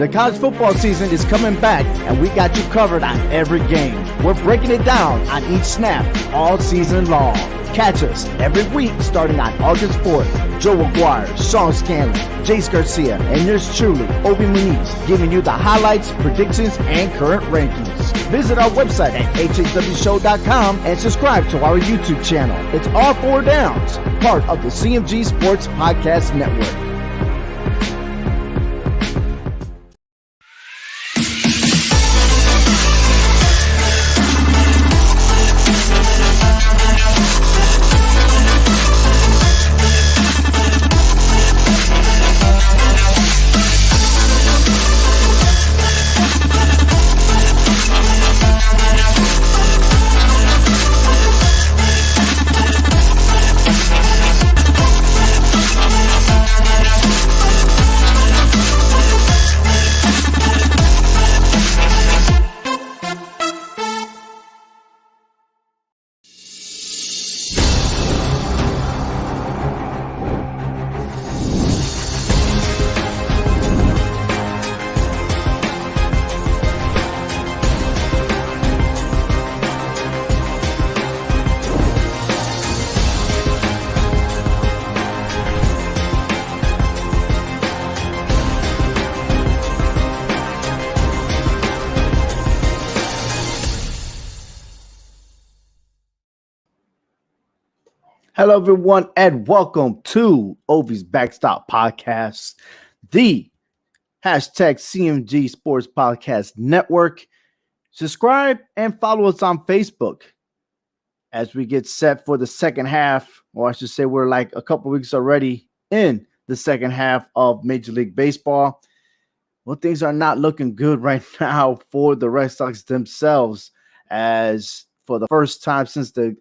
The college football season is coming back, and we got you covered on every game. We're breaking it down on each snap all season long. Catch us every week starting on August 4th. Joe Aguirre, Sean Scanlon, Jace Garcia, and yours truly, Obi Muniz, giving you the highlights, predictions, and current rankings. Visit our website at hhwshow.com and subscribe to our YouTube channel. It's all four downs, part of the CMG Sports Podcast Network. Hello, everyone, and welcome to Ovi's Backstop Podcast, the hashtag CMG Sports Podcast Network. Subscribe and follow us on Facebook as we get set for the second half, or I should say we're like a couple weeks already in the second half of Major League Baseball. Well, things are not looking good right now for the Red Sox themselves, as for the first time since the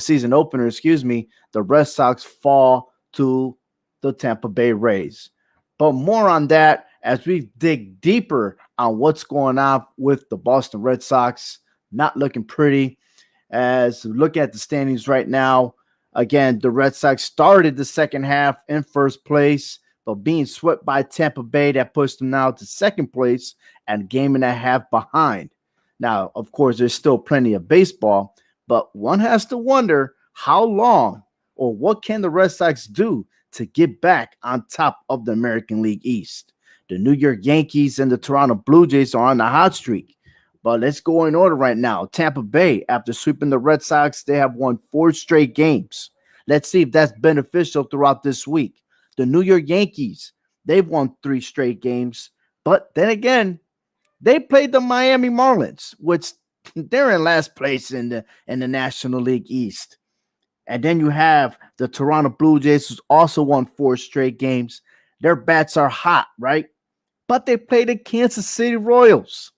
season opener, the Red Sox fall to the Tampa Bay Rays. But more on that as we dig deeper on what's going on with the Boston Red Sox. Not looking pretty. As we look at the standings right now, again, the Red Sox started the second half in first place, but being swept by Tampa Bay, that pushed them now to second place and a game and a half behind. Now, of course, there's still plenty of baseball, but one has to wonder how long or what can the Red Sox do to get back on top of the American League East. The New York Yankees and the Toronto Blue Jays are on the hot streak. But let's go in order right now. Tampa Bay, after sweeping the Red Sox, they have won 4 straight games. Let's see if that's beneficial throughout this week. The New York Yankees, they've won 3 straight games. But then again, they played the Miami Marlins, which they're in last place in the National League East. And then you have the Toronto Blue Jays, who's also won 4 straight games. Their bats are hot, right? But they play the Kansas City Royals.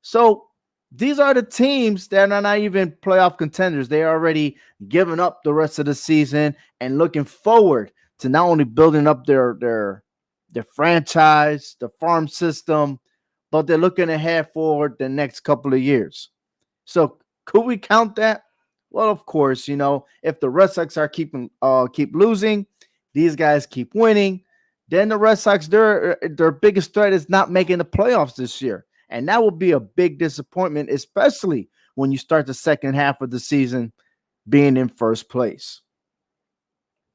So these are the teams that are not even playoff contenders. They are already giving up the rest of the season and looking forward to not only building up their franchise, the farm system, but they're looking ahead for the next couple of years. So could we count that? Well, of course, if the Red Sox are keep losing, these guys keep winning, then the Red Sox, their biggest threat is not making the playoffs this year. And that will be a big disappointment, especially when you start the second half of the season being in first place.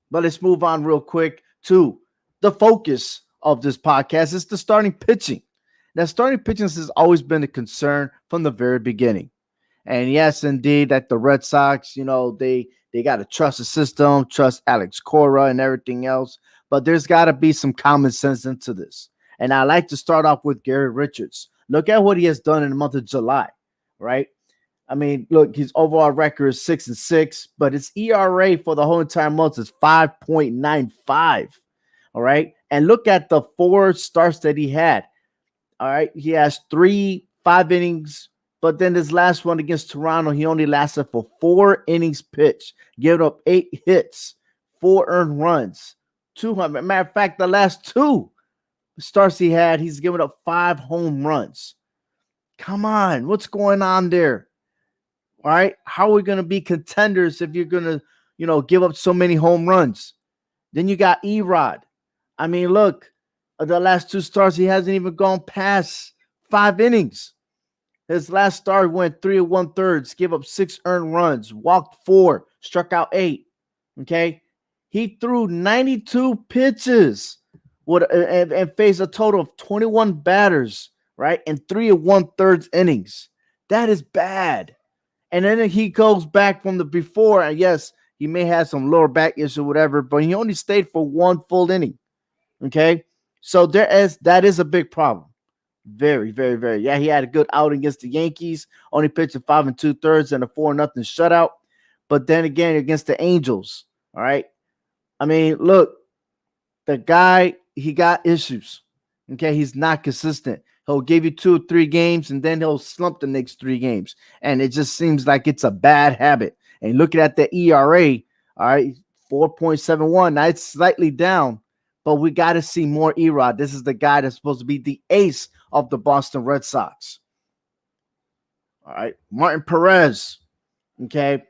But let's move on real quick to the focus of this podcast. It's the starting pitching. Now, starting pitching has always been a concern from the very beginning. And yes, indeed, that the Red Sox, they got to trust the system, trust Alex Cora and everything else. But there's got to be some common sense into this. And I like to start off with Gary Richards. Look at what he has done in the month of July, right? I mean, look, his overall record is 6-6, but his ERA for the whole entire month is 5.95. All right. And look at the 4 starts that he had. All right. He has 3 5 innings. But then this last one against Toronto, he only lasted for 4 innings pitched, giving up 8 hits, 4 earned runs, 200. Matter of fact, the last 2 starts he had, he's given up 5 home runs. Come on, what's going on there? All right, how are we going to be contenders if you're going to, give up so many home runs? Then you got Erod. I mean, look, The last two starts, he hasn't even gone past 5 innings. His last start went 3 1/3, gave up 6 earned runs, walked 4, struck out 8. Okay. He threw 92 pitches and faced a total of 21 batters, right? In 3 1/3 innings. That is bad. And then he goes back from the before, and yes, he may have some lower back issue or whatever, but he only stayed for 1 full inning. Okay. So that is a big problem. Very, very, very. Yeah, he had a good outing against the Yankees, only pitched in 5 2/3 and a 4-0 shutout. But then again, against the Angels, all right. I mean, look, the guy, he got issues. Okay, he's not consistent. He'll give you 2 or 3 games, and then he'll slump the next 3 games. And it just seems like it's a bad habit. And looking at the ERA, all right, 4.71. Now it's slightly down, but we got to see more Erod. This is the guy that's supposed to be the ace of the Boston Red Sox. All right, Martin Perez. Okay.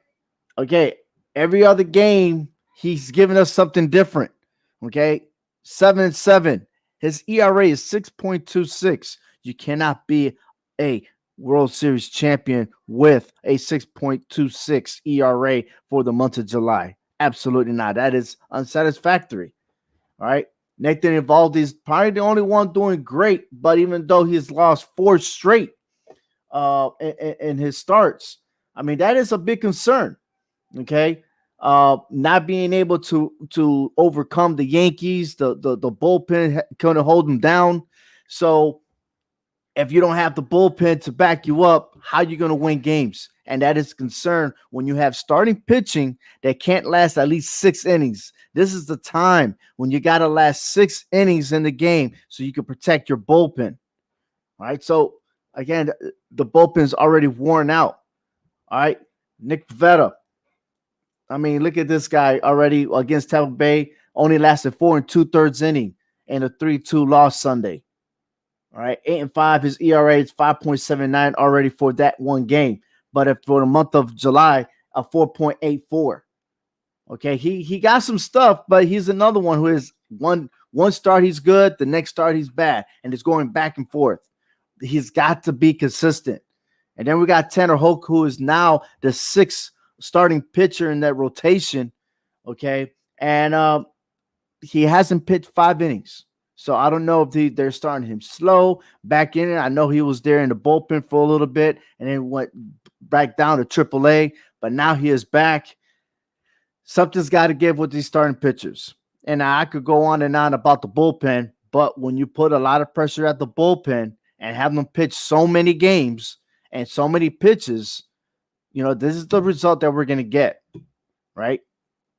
Every other game, he's giving us something different. Okay. 7-7. His ERA is 6.26. You cannot be a World Series champion with a 6.26 ERA for the month of July. Absolutely not. That is unsatisfactory. All right. Nathan Eovaldi is probably the only one doing great, but even though he's lost 4 straight in his starts, I mean, that is a big concern. Okay. Not being able to overcome the Yankees, the bullpen couldn't hold them down. So if you don't have the bullpen to back you up, how are you going to win games? And that is a concern when you have starting pitching that can't last at least 6 innings. This is the time when you got to last 6 innings in the game so you can protect your bullpen. All right. So again, the bullpen's already worn out. All right. Nick Pivetta. I mean, look at this guy already against Tampa Bay. Only lasted 4 2/3 inning and a 3-2 loss Sunday. All right, 8-5. His ERA is 5.79 already for that one game. But if for the month of July, a 4.84. Okay, he got some stuff, but he's another one who is one start he's good, the next start he's bad, and it's going back and forth. He's got to be consistent. And then we got Tanner Hoke, who is now the 6th starting pitcher in that rotation. Okay, and he hasn't pitched 5 innings. So I don't know if they're starting him slow back in it. I know he was there in the bullpen for a little bit and then went back down to AAA, but now he is back. Something's got to give with these starting pitchers. And I could go on and on about the bullpen, but when you put a lot of pressure at the bullpen and have them pitch so many games and so many pitches, you know, this is the result that we're going to get, right?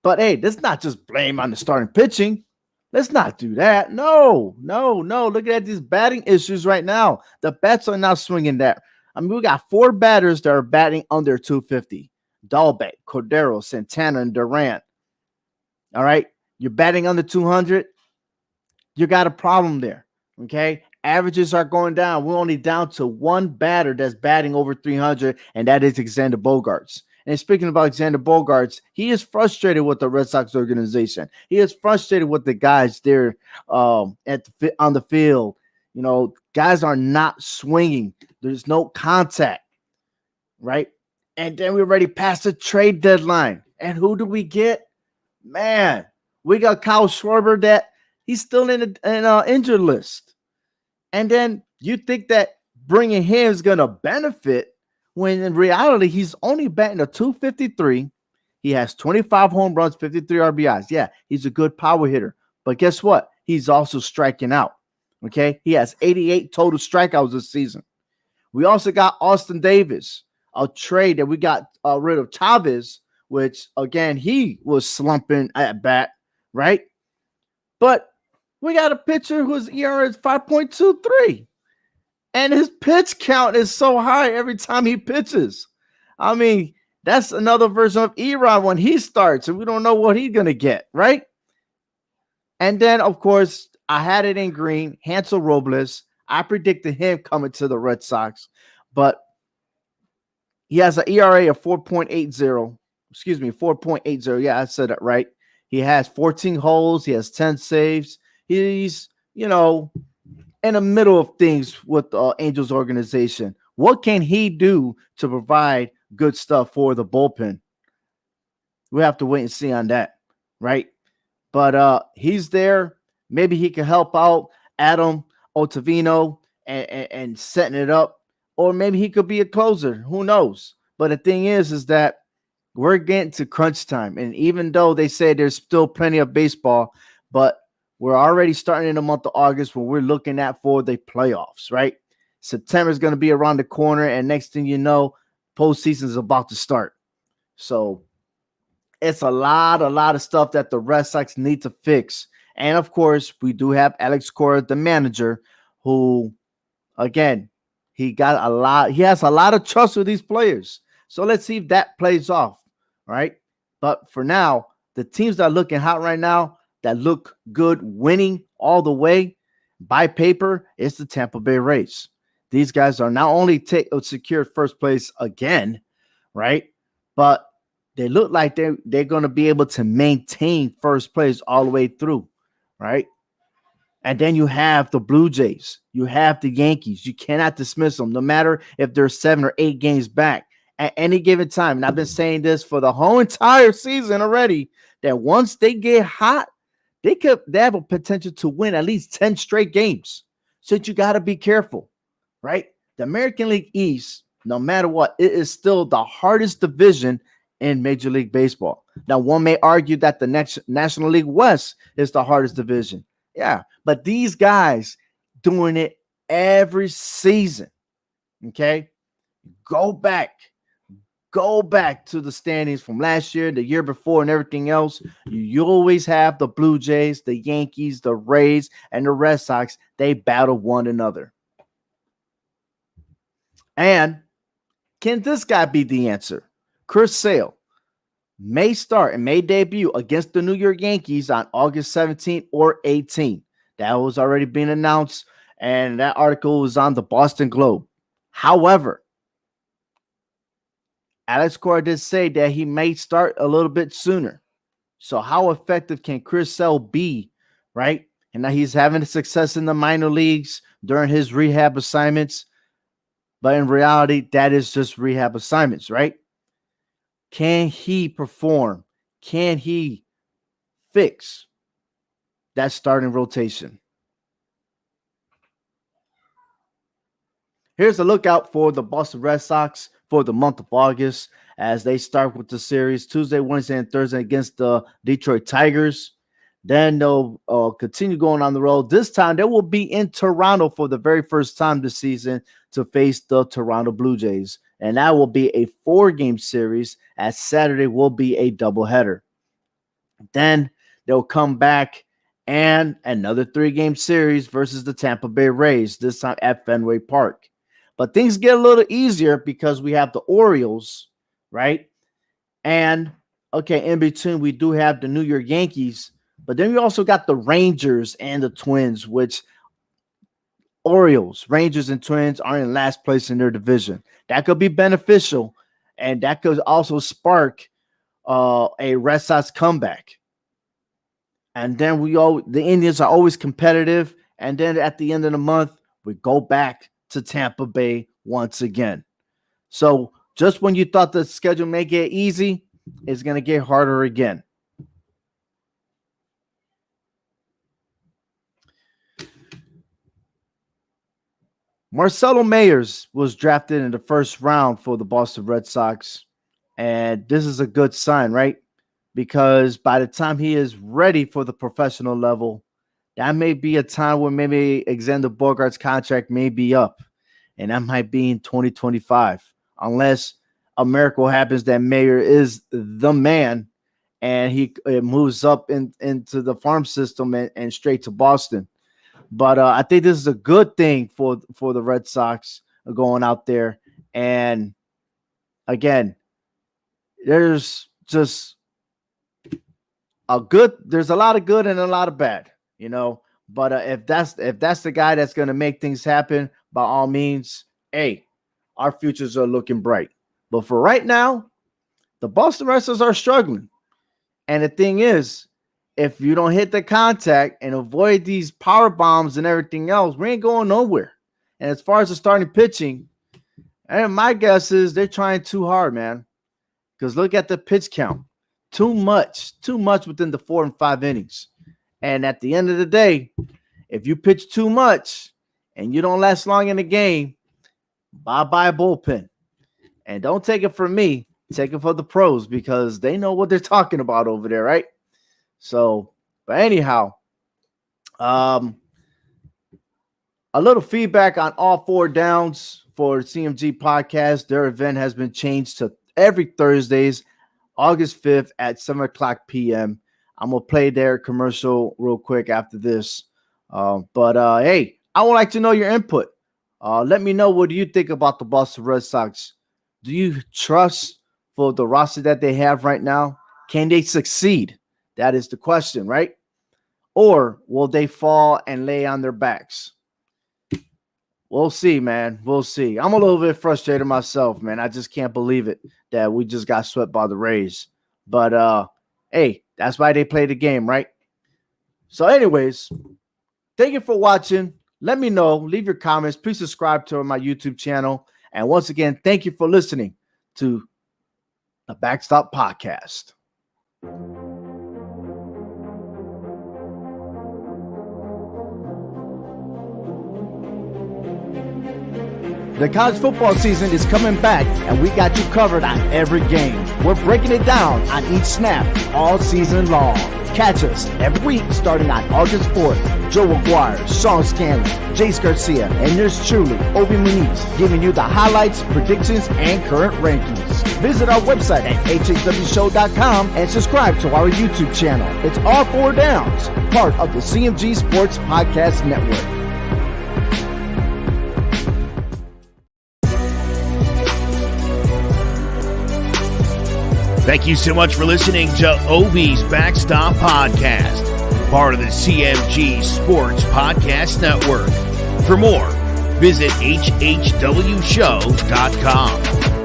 But hey, this is not just blame on the starting pitching. Let's not do that. No. Look at these batting issues right now. The bats are not swinging that. I mean, we got 4 batters that are batting under 250. Dahlbeck, Cordero, Santana, and Durant. All right. You're batting under 200. You got a problem there. Okay. Averages are going down. We're only down to 1 batter that's batting over 300, and that is Alexander Bogaerts. And speaking about Alexander Bogaerts, he is frustrated with the Red Sox organization. He is frustrated with the guys there on the field. You know, guys are not swinging. There's no contact, right? And then we already passed the trade deadline. And who do we get? Man, we got Kyle Schwarber that he's still in an injured list. And then you think that bringing him is going to benefit when in reality, he's only batting a 253. He has 25 home runs, 53 RBIs. Yeah, he's a good power hitter. But guess what? He's also striking out. Okay, he has 88 total strikeouts this season. We also got Austin Davis, a trade that we got rid of Chavez, which again, he was slumping at bat, right? But we got a pitcher whose ERA is 5.23. And his pitch count is so high every time he pitches. I mean, that's another version of Erod when he starts, and we don't know what he's going to get, right? And then, of course, I had it in green, Hansel Robles. I predicted him coming to the Red Sox, but he has an ERA of 4.80. Excuse me, 4.80. Yeah, I said that right. He has 14 holes. He has 10 saves. He's you know, in the middle of things with the Angels organization. What can he do to provide good stuff for the bullpen? We have to wait and see on that, right? But he's there. Maybe he can help out Adam Ottavino and setting it up, or maybe he could be a closer. Who knows? But the thing is that we're getting to crunch time, and even though they say there's still plenty of baseball, but we're already starting in the month of August when we're looking at for the playoffs, right? September is going to be around the corner, and next thing you know, postseason is about to start. So it's a lot of stuff that the Red Sox need to fix. And of course, we do have Alex Cora, the manager, who, again, he has a lot of trust with these players. So let's see if that plays off. Right. But for now, the teams that are looking hot right now, that look good, winning all the way by paper, is the Tampa Bay Rays. These guys are not only secured first place again, right? But they look like they're going to be able to maintain first place all the way through, right? And then you have the Blue Jays, you have the Yankees. You cannot dismiss them, no matter if they're 7 or 8 games back at any given time. And I've been saying this for the whole entire season already, that once they get hot, they have a potential to win at least 10 straight games. So you got to be careful, right? The American League East, no matter what, it is still the hardest division in Major League Baseball. Now, one may argue that the next National League West is the hardest division. Yeah, but these guys doing it every season. Okay, go back to the standings from last year, the year before, and everything else. You always have the Blue Jays, the Yankees, the Rays, and the Red Sox. They battle one another. And can this guy be the answer? Chris Sale may start and may debut against the New York Yankees on August 17th or 18th. That was already been announced, and that article was on the Boston Globe. However, Alex Cora did say that he may start a little bit sooner. So how effective can Chris Sale be, right? And now he's having success in the minor leagues during his rehab assignments. But in reality, that is just rehab assignments, right? Can he perform? Can he fix that starting rotation? Here's a lookout for the Boston Red Sox for the month of August as they start with the series Tuesday, Wednesday, and Thursday against the Detroit Tigers. Then they'll continue going on the road. This time they will be in Toronto for the very first time this season to face the Toronto Blue Jays. And that will be a 4-game series, as Saturday will be a doubleheader. Then they'll come back and another 3-game series versus the Tampa Bay Rays, this time at Fenway Park. But things get a little easier because we have the Orioles, right? And, okay, in between, we do have the New York Yankees. But then we also got the Rangers and the Twins, which Orioles, Rangers, and Twins are in last place in their division. That could be beneficial, and that could also spark a Red Sox comeback. And then the Indians are always competitive. And then at the end of the month, we go back to Tampa Bay once again. So just when you thought the schedule may get easy, it's going to get harder again. Marcelo Mayers was drafted in the first round for the Boston Red Sox. And this is a good sign, right? Because by the time he is ready for the professional level, that may be a time where maybe Alexander Bogaerts' contract may be up. And that might be in 2025. Unless a miracle happens that Mayer is the man and he moves up into the farm system and straight to Boston. But I think this is a good thing for the Red Sox going out there. And again, there's just there's a lot of good and a lot of bad, you know. But if that's the guy that's going to make things happen, by all means, hey, our futures are looking bright. But for right now, the Boston Red Sox are struggling. And the thing is, if you don't hit the contact and avoid these power bombs and everything else, we ain't going nowhere. And as far as the starting pitching, and my guess is they're trying too hard, man. Because look at the pitch count. Too much within the 4 and 5 innings. And at the end of the day, if you pitch too much and you don't last long in the game, bye-bye bullpen. And don't take it from me. Take it from the pros because they know what they're talking about over there, right? So, but anyhow, a little feedback on All Four Downs for CMG Podcast. Their event has been changed to every Thursdays, August 5th at 7 o'clock p.m. I'm going to play their commercial real quick after this. Hey, I would like to know your input. Let me know, what do you think about the Boston Red Sox? Do you trust for the roster that they have right now? Can they succeed? That is the question, right? Or will they fall and lay on their backs? We'll see, man. We'll see. I'm a little bit frustrated myself, man. I just can't believe it that we just got swept by the Rays. But, hey, that's why they play the game, right? So anyways, thank you for watching. Let me know. Leave your comments. Please subscribe to my YouTube channel. And once again, thank you for listening to the Backstop Podcast. The college football season is coming back, and we got you covered on every game. We're breaking it down on each snap all season long. Catch us every week starting on August 4th. Joe Aguirre, Sean Scanlon, Jace Garcia, and yours truly, Obi Muniz, giving you the highlights, predictions, and current rankings. Visit our website at hhwshow.com and subscribe to our YouTube channel. It's All Four Downs, part of the CMG Sports Podcast Network. Thank you so much for listening to Obi's Backstop Podcast, part of the CMG Sports Podcast Network. For more, visit hhwshow.com.